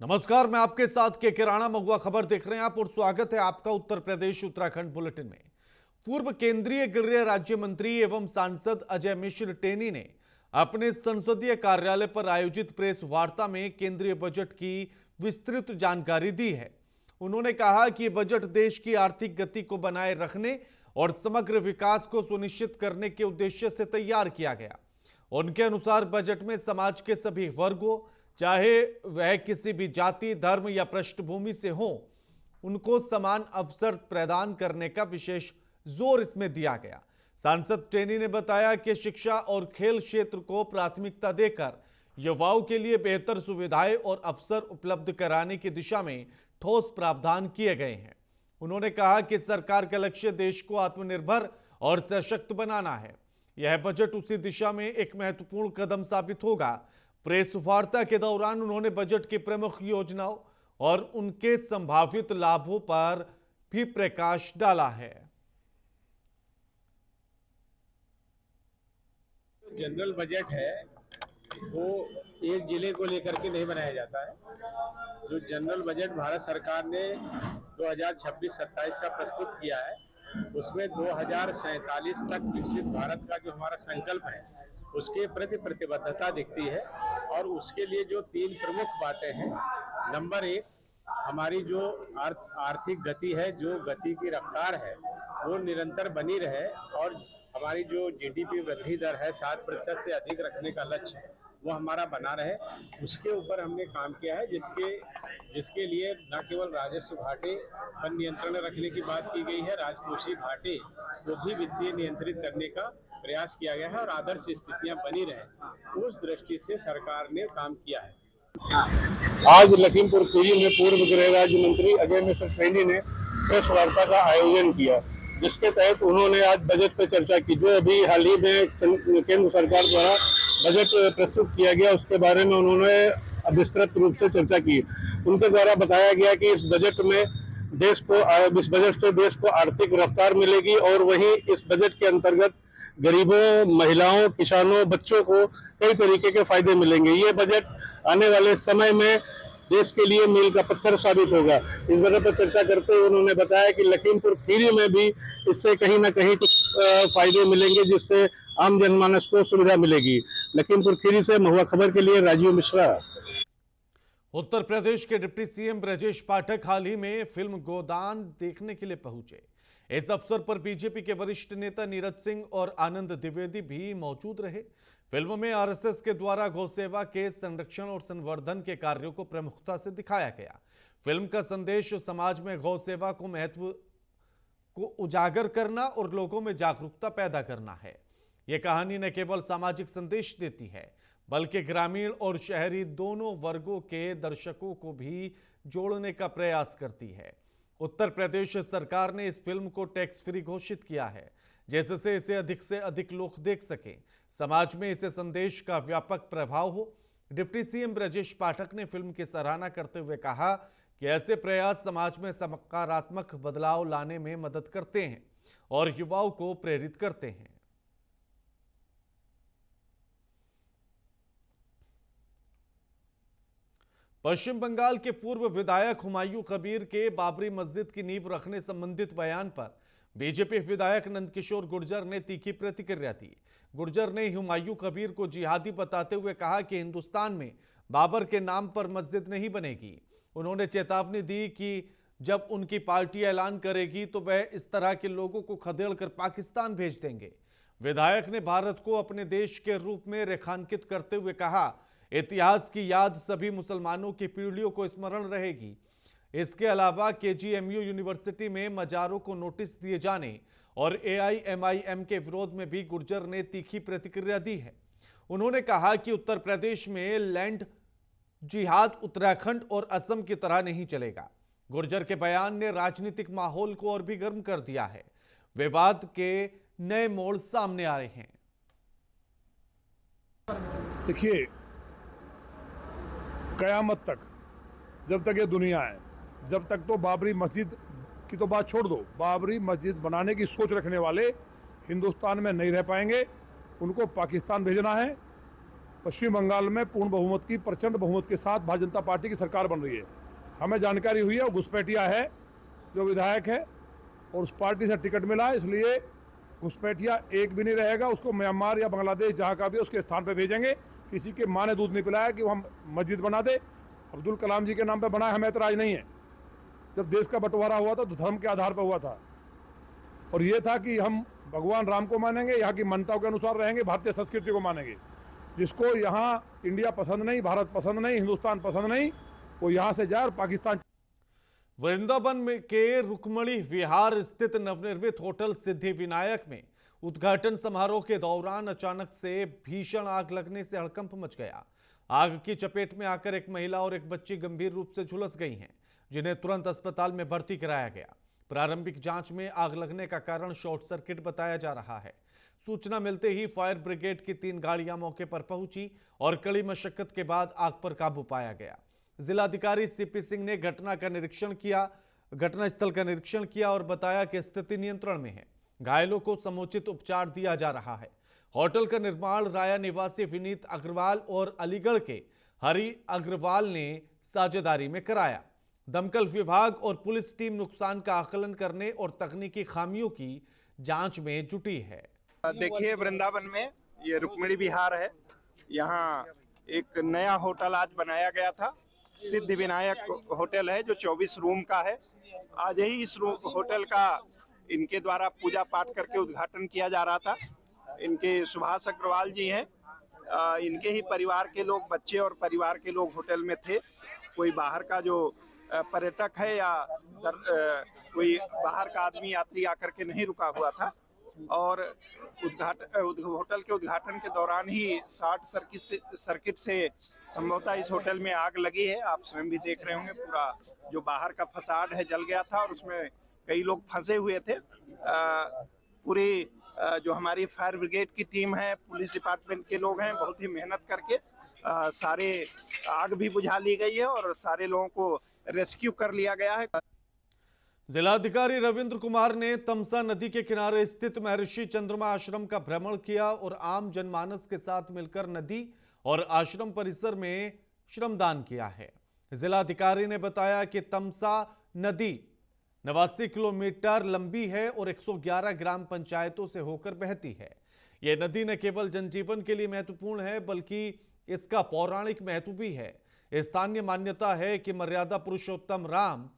नमस्कार, मैं आपके साथ के राणा महुआ खबर देख रहे हैं आप और स्वागत है आपका उत्तर प्रदेश उत्तराखंड बुलेटिन में। पूर्व केंद्रीय गृह राज्य मंत्री एवं सांसद अजय मिश्र टेनी ने अपने संसदीय कार्यालय पर आयोजित प्रेस वार्ता में केंद्रीय बजट की विस्तृत जानकारी दी है। उन्होंने कहा कि बजट देश की आर्थिक गति को बनाए रखने और समग्र विकास को सुनिश्चित करने के उद्देश्य से तैयार किया गया। उनके अनुसार बजट में समाज के सभी वर्गों, चाहे वह किसी भी जाति, धर्म या पृष्ठभूमि से हो, उनको समान अवसर प्रदान करने का विशेष जोर इसमें दिया गया। सांसद टेनी ने बताया कि शिक्षा और खेल क्षेत्र को प्राथमिकता देकर युवाओं के लिए बेहतर सुविधाएं और अवसर उपलब्ध कराने की दिशा में ठोस प्रावधान किए गए हैं। उन्होंने कहा कि सरकार का लक्ष्य देश को आत्मनिर्भर और सशक्त बनाना है। यह बजट उसी दिशा में एक महत्वपूर्ण कदम साबित होगा। प्रेस वार्ता के दौरान उन्होंने बजट की प्रमुख योजनाओं और उनके संभावित लाभों पर भी प्रकाश डाला है। जनरल बजट है वो एक जिले को लेकर के नहीं बनाया जाता है। जो जनरल बजट भारत सरकार ने 2026-27 का प्रस्तुत किया है, उसमें 2047 तक विकसित भारत का जो हमारा संकल्प है उसके प्रति प्रतिबद्धता दिखती है। और उसके लिए जो तीन प्रमुख बातें हैं, नंबर एक, हमारी जो आर्थिक गति है, जो गति की रफ्तार है वो निरंतर बनी रहे और हमारी जो जीडीपी वृद्धि दर है 7% से अधिक रखने का लक्ष्य वो हमारा बना रहे। उसके ऊपर हमने काम किया है, जिसके लिए न केवल राजस्व घाटे पर नियंत्रण रखने की बात की गई है, राजकोषीय घाटे को भी वित्तीय नियंत्रित करने का प्रयास किया गया है और आदर्श स्थितियां बनी रहे, उस दृष्टि से सरकार ने काम किया है। आज लखीमपुर खीरी में पूर्व गृह राज्य मंत्री अजय मिश्र टेनी ने प्रेस वार्ता का आयोजन किया, जिसके तहत उन्होंने आज बजट पर चर्चा की। जो अभी हाल ही में केंद्र सरकार द्वारा बजट प्रस्तुत किया गया उसके बारे में उन्होंने विस्तृत रूप से चर्चा की। उनके द्वारा बताया गया कि इस बजट से देश को आर्थिक रफ्तार मिलेगी और वहीं इस बजट के अंतर्गत गरीबों, महिलाओं, किसानों, बच्चों को कई तरीके के फायदे मिलेंगे। ये बजट आने वाले समय में देश के लिए मील का पत्थर साबित होगा। इस बजट पर चर्चा करते हुए उन्होंने बताया कि लखीमपुर खीरी में भी इससे कहीं न कहीं कुछ फायदे मिलेंगे, जिससे आम जनमानस को सुविधा मिलेगी। लखीमपुर खीरी से महुआ खबर के लिए राजीव मिश्रा। उत्तर प्रदेश के डिप्टी सीएम ब्रजेश पाठक हाल ही में फिल्म गोदान देखने के लिए पहुंचे। इस अवसर पर बीजेपी के वरिष्ठ नेता नीरज सिंह और आनंद द्विवेदी भी मौजूद रहे। फिल्म में आरएसएस के द्वारा गौसेवा के संरक्षण और संवर्धन के कार्यों को प्रमुखता से दिखाया गया। फिल्म का संदेश समाज में गौसेवा को महत्व को उजागर करना और लोगों में जागरूकता पैदा करना है। यह कहानी न केवल सामाजिक संदेश देती है, बल्कि ग्रामीण और शहरी दोनों वर्गों के दर्शकों को भी जोड़ने का प्रयास करती है। उत्तर प्रदेश सरकार ने इस फिल्म को टैक्स फ्री घोषित किया है, जिससे इसे से अधिक लोग देख सकें, समाज में इसे संदेश का व्यापक प्रभाव हो। डिप्टी सीएम ब्रजेश पाठक ने फिल्म की सराहना करते हुए कहा कि ऐसे प्रयास समाज में सकारात्मक बदलाव लाने में मदद करते हैं और युवाओं को प्रेरित करते हैं। पश्चिम बंगाल के पूर्व विधायक हुमायूं कबीर के बाबरी मस्जिद की नींव रखने संबंधित बयान पर बीजेपी विधायक नंदकिशोर गुर्जर ने तीखी प्रतिक्रिया दी। गुर्जर ने हुमायूं कबीर को जिहादी बताते हुए कहा कि हिंदुस्तान में बाबर के नाम पर मस्जिद नहीं बनेगी। उन्होंने चेतावनी दी कि जब उनकी पार्टी ऐलान करेगी तो वह इस तरह के लोगों को खदेड़कर पाकिस्तान भेज देंगे। विधायक ने भारत को अपने देश के रूप में रेखांकित करते हुए कहा, इतिहास की याद सभी मुसलमानों की पीढ़ियों को स्मरण रहेगी। इसके अलावा केजीएमयू यूनिवर्सिटी में मजारों को नोटिस दिए जाने और एआईएमआईएम के विरोध में भी गुर्जर ने तीखी प्रतिक्रिया दी है। उन्होंने कहा कि उत्तर प्रदेश में लैंड जिहाद उत्तराखंड और असम की तरह नहीं चलेगा। गुर्जर के बयान ने राजनीतिक माहौल को और भी गर्म कर दिया है। विवाद के नए मोड़ सामने आ रहे हैं। देखिए, कयामत तक, जब तक ये दुनिया है, जब तक तो बाबरी मस्जिद की तो बात छोड़ दो, बाबरी मस्जिद बनाने की सोच रखने वाले हिंदुस्तान में नहीं रह पाएंगे। उनको पाकिस्तान भेजना है। पश्चिम बंगाल में पूर्ण बहुमत की, प्रचंड बहुमत के साथ भारतीय जनता पार्टी की सरकार बन रही है। हमें जानकारी हुई है वो घुसपैठिया है जो विधायक है और उस पार्टी से टिकट मिला है, इसलिए घुसपैठिया एक भी नहीं रहेगा। उसको म्यांमार या बांग्लादेश जहाँ का भी उसके स्थान पर भेजेंगे। किसी के माँ ने दूध नहीं पिलाया कि वो हम मस्जिद बना दे। अब्दुल कलाम जी के नाम पे बना है, हमें एतराज नहीं है। जब देश का बंटवारा हुआ था तो धर्म के आधार पर हुआ था और ये था कि हम भगवान राम को मानेंगे, यहाँ की मान्यताओं के अनुसार रहेंगे, भारतीय संस्कृति को मानेंगे। जिसको यहाँ इंडिया पसंद नहीं, भारत पसंद नहीं, हिंदुस्तान पसंद नहीं, वो यहाँ से जाए और पाकिस्तान। वृंदावन में के रुक्मणी विहार स्थित नवनिर्मित होटल सिद्धि विनायक में उद्घाटन समारोह के दौरान अचानक से भीषण आग लगने से हड़कंप मच गया। आग की चपेट में आकर एक महिला और एक बच्ची गंभीर रूप से झुलस गई हैं, जिन्हें तुरंत अस्पताल में भर्ती कराया गया। प्रारंभिक जांच में आग लगने का कारण शॉर्ट सर्किट बताया जा रहा है। सूचना मिलते ही फायर ब्रिगेड की 3 गाड़ियां मौके पर पहुंची और कड़ी मशक्कत के बाद आग पर काबू पाया गया। जिलाधिकारी सीपी सिंह ने घटनास्थल का निरीक्षण किया और बताया कि स्थिति नियंत्रण में है। घायलों को समुचित उपचार दिया जा रहा है। होटल का निर्माण राया निवासी विनीत अग्रवाल और अलीगढ़ के हरि अग्रवाल ने साझेदारी में कराया। दमकल विभाग और पुलिस टीम नुकसान का आकलन करने और तकनीकी खामियों की जांच में जुटी है। देखिए, वृंदावन में ये रुक्मिणी विहार है। यहाँ एक नया होटल आज बनाया गया था। सिद्धि विनायक होटल है जो 24 रूम का है। आज ही इस होटल का इनके द्वारा पूजा पाठ करके उद्घाटन किया जा रहा था। इनके सुभाष अग्रवाल जी हैं। इनके ही परिवार के लोग, बच्चे और परिवार के लोग होटल में थे। कोई बाहर का जो पर्यटक है या कोई बाहर का आदमी यात्री आकर के नहीं रुका हुआ था। और होटल के उद्घाटन के दौरान ही शॉर्ट सर्किट से संभवतः इस होटल में आग लगी है। आप स्वयं भी देख रहे होंगे, पूरा जो बाहर का फसाड है जल गया था और उसमें कई लोग फंसे हुए थे। पूरी जो हमारी फायर ब्रिगेड की टीम है, पुलिस डिपार्टमेंट के लोग हैं, बहुत ही मेहनत करके सारे आग भी बुझा ली गई है और सारे लोगों को रेस्क्यू कर लिया गया है। जिलाधिकारी रविंद्र कुमार ने तमसा नदी के किनारे स्थित महर्षि चंद्रमा आश्रम का भ्रमण किया और आम जनमानस के साथ मिलकर नदी और आश्रम परिसर में श्रमदान किया है। जिलाधिकारी ने बताया कि तमसा नदी 89 किलोमीटर लंबी है और 111 ग्राम पंचायतों से होकर बहती है। यह नदी न केवल जनजीवन के लिए महत्वपूर्ण है बल्कि इसका पौराणिक महत्व भी है। स्थानीय मान्यता है कि मर्यादा पुरुषोत्तम राम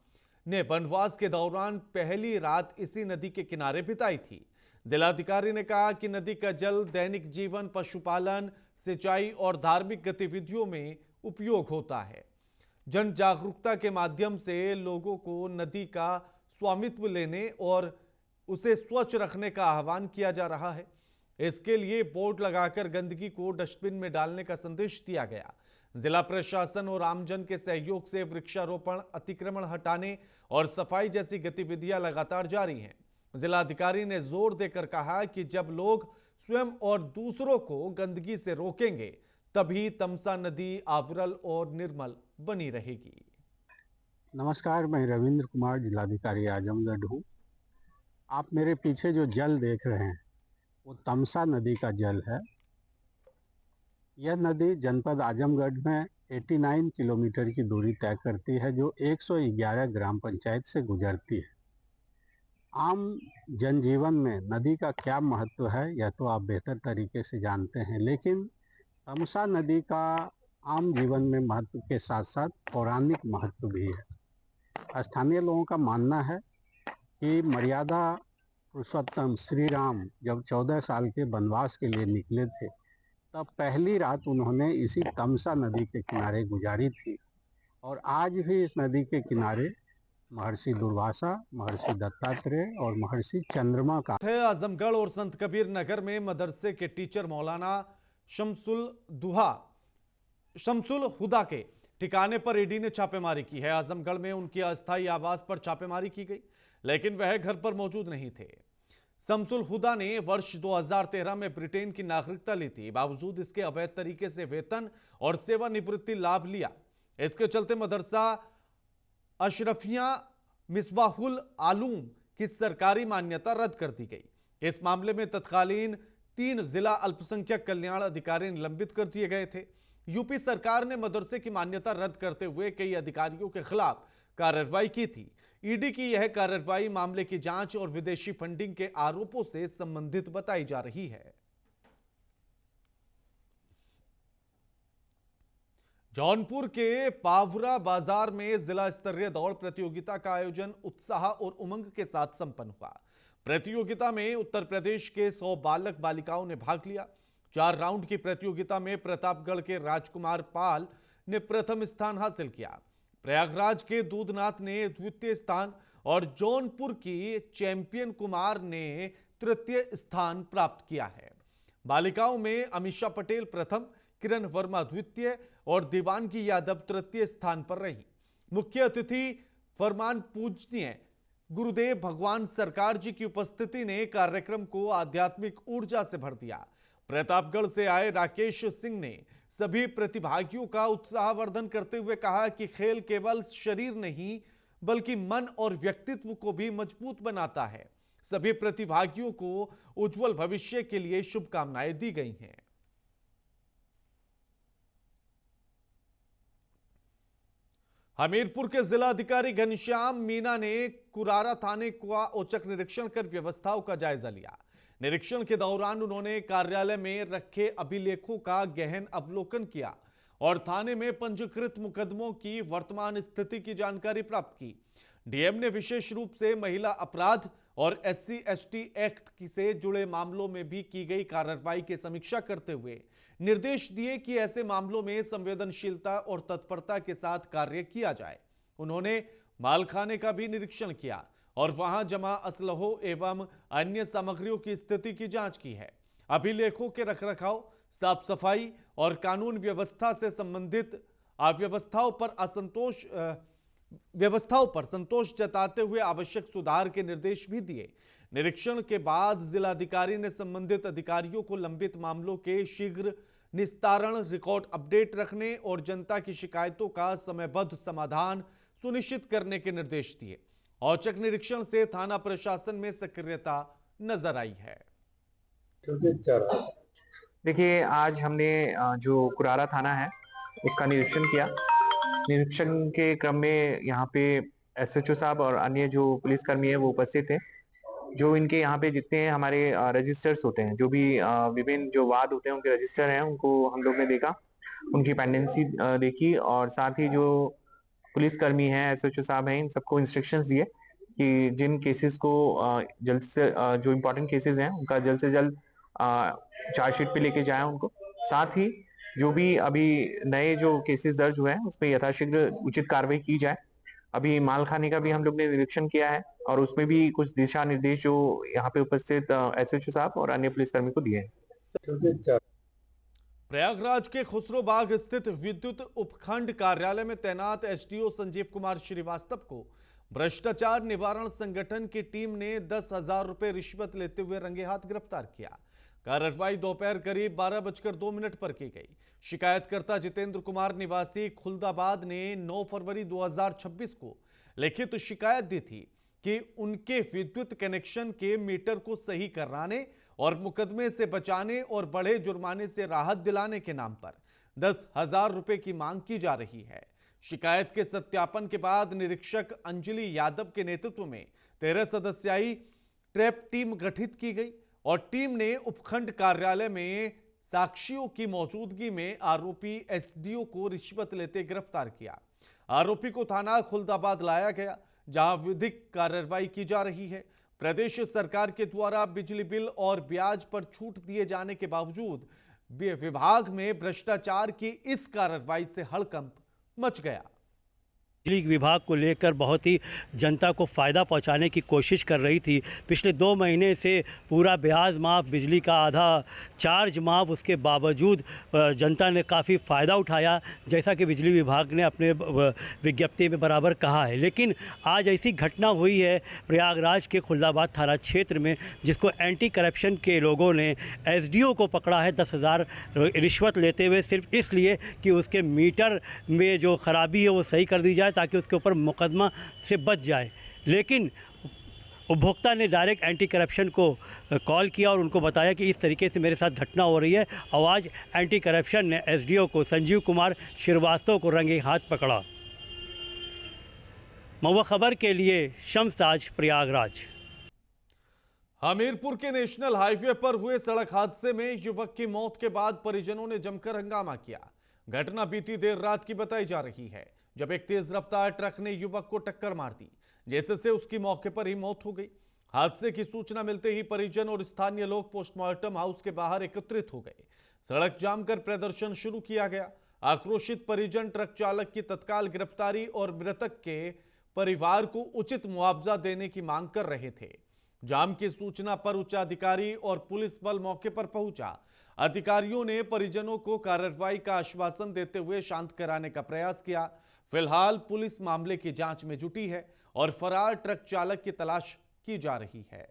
ने वनवास के दौरान पहली रात इसी नदी के किनारे बिताई थी। जिलाधिकारी ने कहा कि नदी का जल दैनिक जीवन, पशुपालन, सिंचाई और धार्मिक गतिविधियों में उपयोग होता है। जन जागरूकता के माध्यम से लोगों को नदी का स्वामित्व लेने और उसे स्वच्छ रखने का आह्वान किया जा रहा है। इसके लिए बोर्ड लगाकर गंदगी को डस्टबिन में डालने का संदेश दिया गया। जिला प्रशासन और आमजन के सहयोग से वृक्षारोपण, अतिक्रमण हटाने और सफाई जैसी गतिविधियां लगातार जारी हैं। जिलाधिकारी ने जोर देकर कहा कि जब लोग स्वयं और दूसरों को गंदगी से रोकेंगे तभी तमसा नदी अविरल और निर्मल बनी रहेगी। नमस्कार, मैं रविंद्र कुमार, जिलाधिकारी आजमगढ़ हूँ। आप मेरे पीछे जो जल देख रहे हैं वो तमसा नदी का जल है। यह नदी जनपद आजमगढ़ में 89 किलोमीटर की दूरी तय करती है, जो 111 ग्राम पंचायत से गुजरती है। आम जनजीवन में नदी का क्या महत्व है यह तो आप बेहतर तरीके से जानते हैं, लेकिन तमसा नदी का आम जीवन में महत्व के साथ साथ पौराणिक महत्व भी है। स्थानीय लोगों का मानना है कि मर्यादा पुरुषोत्तम श्री राम जब 14 साल के वनवास के लिए निकले थे तब पहली रात उन्होंने इसी तमसा नदी के किनारे गुजारी थी और आज भी इस नदी के किनारे महर्षि दुर्वासा, महर्षि दत्तात्रेय और महर्षि चंद्रमा का आजमगढ़ और संत कबीर नगर में मदरसे के टीचर मौलाना शमसुल हुदा के ठिकाने पर ईडी ने छापेमारी की है। आजमगढ़ में उनके अस्थायी आवास पर छापेमारी की गई, लेकिन वह घर पर मौजूद नहीं थे। शमसुल हुदा ने वर्ष 2013 में ब्रिटेन की नागरिकता ली थी। बावजूद इसके अवैध तरीके से वेतन और सेवानिवृत्ति लाभ लिया। इसके चलते मदरसा अशरफिया मिसबाहुल आलूम की सरकारी मान्यता रद्द कर दी गई। इस मामले में तत्कालीन 3 जिला अल्पसंख्यक कल्याण अधिकारी निलंबित कर दिए गए थे। यूपी सरकार ने मदरसे की मान्यता रद्द करते हुए कई अधिकारियों के खिलाफ कार्रवाई की थी। ईडी की यह कार्रवाई मामले की जांच और विदेशी फंडिंग के आरोपों से संबंधित बताई जा रही है। जौनपुर के पावरा बाजार में जिला स्तरीय दौड़ प्रतियोगिता का आयोजन उत्साह और उमंग के साथ संपन्न हुआ। प्रतियोगिता में उत्तर प्रदेश के 100 बालक बालिकाओं ने भाग लिया। 4 राउंड की प्रतियोगिता में प्रतापगढ़ के राजकुमार पाल ने प्रथम स्थान हासिल किया, प्रयागराज के दूधनाथ ने द्वितीय स्थान और जौनपुर की चैंपियन कुमार ने तृतीय स्थान प्राप्त किया है। बालिकाओं में अमीषा पटेल प्रथम, किरण वर्मा द्वितीय और देवांगी यादव तृतीय स्थान पर रही। मुख्य अतिथि फरमान पूजनीय गुरुदेव भगवान सरकार जी की उपस्थिति ने कार्यक्रम को आध्यात्मिक ऊर्जा से भर दिया। प्रतापगढ़ से आए राकेश सिंह ने सभी प्रतिभागियों का उत्साहवर्धन करते हुए कहा कि खेल केवल शरीर नहीं बल्कि मन और व्यक्तित्व को भी मजबूत बनाता है। सभी प्रतिभागियों को उज्जवल भविष्य के लिए शुभकामनाएं दी गई हैं। हमीरपुर के जिलाधिकारी घनश्याम मीना ने कुरारा थाने का औचक निरीक्षण कर व्यवस्थाओं का जायजा लिया। निरीक्षण के दौरान उन्होंने कार्यालय में रखे अभिलेखों का गहन अवलोकन किया और थाने में पंजीकृत मुकदमों की वर्तमान स्थिति की जानकारी प्राप्त की। डीएम ने विशेष रूप से महिला अपराध और SC/ST एक्ट से जुड़े मामलों में भी की गई कार्रवाई की समीक्षा करते हुए निर्देश दिए कि ऐसे मामलों में संवेदनशीलता और तत्परता के साथ कार्य किया जाए। उन्होंने मालखाने का भी निरीक्षण किया और वहां जमा असलहों एवं अन्य सामग्रियों की स्थिति की जांच की है। अभिलेखों के रखरखाव, साफ सफाई और कानून व्यवस्था से संबंधित व्यवस्थाओं पर संतोष जताते हुए आवश्यक सुधार के निर्देश भी दिए। निरीक्षण के बाद जिलाधिकारी ने संबंधित अधिकारियों को लंबित मामलों के शीघ्र निस्तारण, रिकॉर्ड अपडेट रखने और जनता की शिकायतों का समयबद्ध समाधान सुनिश्चित करने के निर्देश दिए। औचक निरीक्षण से थाना प्रशासन में सक्रियता नजर आई है। देखिए, आज हमने जो कुरारा थाना है उसका निरीक्षण किया। निरीक्षण के क्रम में यहाँ पे SHO साहब और अन्य जो पुलिसकर्मी है वो उपस्थित थे। जो इनके यहाँ पे जितने हमारे रजिस्टर्स होते हैं, जो भी विभिन्न जो वाद होते हैं उनके रजिस्टर हैं, उनको हम लोग ने देखा, उनकी पेंडेंसी देखी और साथ ही जो पुलिसकर्मी हैं, SHO साहब हैं, इन सबको इंस्ट्रक्शंस दिए कि जिन केसेस को जल्द से जो इम्पोर्टेंट केसेस हैं उनका जल्द से जल्द चार्जशीट पे लेके जाएं उनको। साथ ही जो भी अभी नए जो केसेस दर्ज हुए हैं उसमें यथाशीघ्र उचित कार्रवाई की जाए। अभी मालखाने का भी हम लोग ने निरीक्षण किया है और उसमें भी कुछ दिशा निर्देश जो यहाँ पे उपस्थित SHO साहब और अन्य पुलिसकर्मी को दिए हैं। प्रयागराज के खुसरोबाग स्थित विद्युत उपखंड कार्यालय में तैनात SDO संजीव कुमार श्रीवास्तव को भ्रष्टाचार निवारण संगठन की टीम ने 10,000 रुपए रिश्वत लेते हुए रंगे हाथ गिरफ्तार किया। कार्रवाई दोपहर करीब 12:02 पर की गई। शिकायतकर्ता जितेंद्र कुमार निवासी खुलदाबाद ने 9 फरवरी 2026 को लिखित शिकायत दी थी कि उनके विद्युत कनेक्शन के मीटर को सही कराने और मुकदमे से बचाने और बड़े जुर्माने से राहत दिलाने के नाम पर 10,000 रुपए की मांग की जा रही है। शिकायत के सत्यापन के बाद निरीक्षक अंजलि यादव के नेतृत्व में 13 सदस्यीय ट्रैप टीम गठित की गई और टीम ने उपखंड कार्यालय में साक्षियों की मौजूदगी में आरोपी SDO को रिश्वत लेते गिरफ्तार किया। आरोपी को थाना खुलदाबाद लाया गया, जहां विधिक कार्रवाई की जा रही है। प्रदेश सरकार के द्वारा बिजली बिल और ब्याज पर छूट दिए जाने के बावजूद विभाग में भ्रष्टाचार की इस कार्रवाई से हड़कंप मच गया। बिजली विभाग को लेकर बहुत ही जनता को फ़ायदा पहुंचाने की कोशिश कर रही थी। पिछले 2 महीने से पूरा ब्याज माफ़, बिजली का आधा चार्ज माफ़, उसके बावजूद जनता ने काफ़ी फ़ायदा उठाया, जैसा कि बिजली विभाग ने अपने विज्ञप्ति में बराबर कहा है। लेकिन आज ऐसी घटना हुई है प्रयागराज के खुलदाबाद थाना क्षेत्र में, जिसको एंटी करप्शन के लोगों ने SDO को पकड़ा है 10,000 रिश्वत लेते हुए, सिर्फ इसलिए कि उसके मीटर में जो खराबी है वो सही कर दी जाए ताकि उसके ऊपर मुकदमा से बच जाए। लेकिन उपभोक्ता ने डायरेक्ट एंटी करप्शन को कॉल किया और उनको बताया कि इस तरीके से मेरे साथ घटना हो रही है। और आज एंटी करप्शन ने एसडीओ को संजीव कुमार श्रीवास्तव को रंगे हाथ पकड़ा। महुआ खबर के लिए शम्स-ताज, प्रयागराज। हमीरपुर के नेशनल हाईवे पर हुए सड़क हादसे में युवक की मौत के बाद परिजनों ने जमकर हंगामा किया। घटना बीती देर रात की बताई जा रही है, जब एक तेज रफ्तार ट्रक ने युवक को टक्कर मार दी, जिससे उसकी मौके पर ही मौत हो गई। हादसे की सूचना मिलते ही परिजन और स्थानीय लोग पोस्टमार्टम हाउस के बाहर एकत्रित हो गए। सड़क जाम कर प्रदर्शन शुरू किया गया। आक्रोशित परिजन ट्रक चालक की तत्काल गिरफ्तारी और मृतक के परिवार को उचित मुआवजा देने की मांग कर रहे थे। जाम की सूचना पर उच्चाधिकारी और पुलिस बल मौके पर पहुंचा। अधिकारियों ने परिजनों को कार्रवाई का आश्वासन देते हुए शांत कराने का प्रयास किया। फिलहाल पुलिस मामले की जांच में जुटी है और फरार ट्रक चालक की तलाश की जा रही है।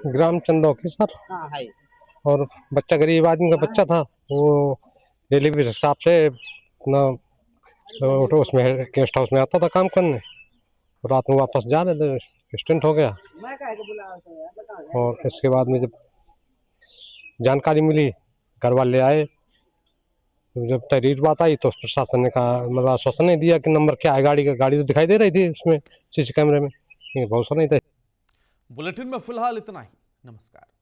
ग्राम चंदो की सर, और बच्चा गरीब आदमी का बच्चा था, वो डेली बेस हिसाब से अपना उसमें गेस्ट हाउस में आता था काम करने। रात में वापस जा रहे थे, एक्सीडेंट हो गया। और इसके बाद में जब जानकारी मिली, घर वाले आए, जब तहरीर बात आई तो प्रशासन ने कहा, मतलब आश्वासन नहीं दिया कि नंबर क्या है गाड़ी का। गाड़ी तो दिखाई दे रही थी उसमें सीसी कैमरे में, भरोसा नहीं था। बुलेटिन में फिलहाल इतना ही। नमस्कार।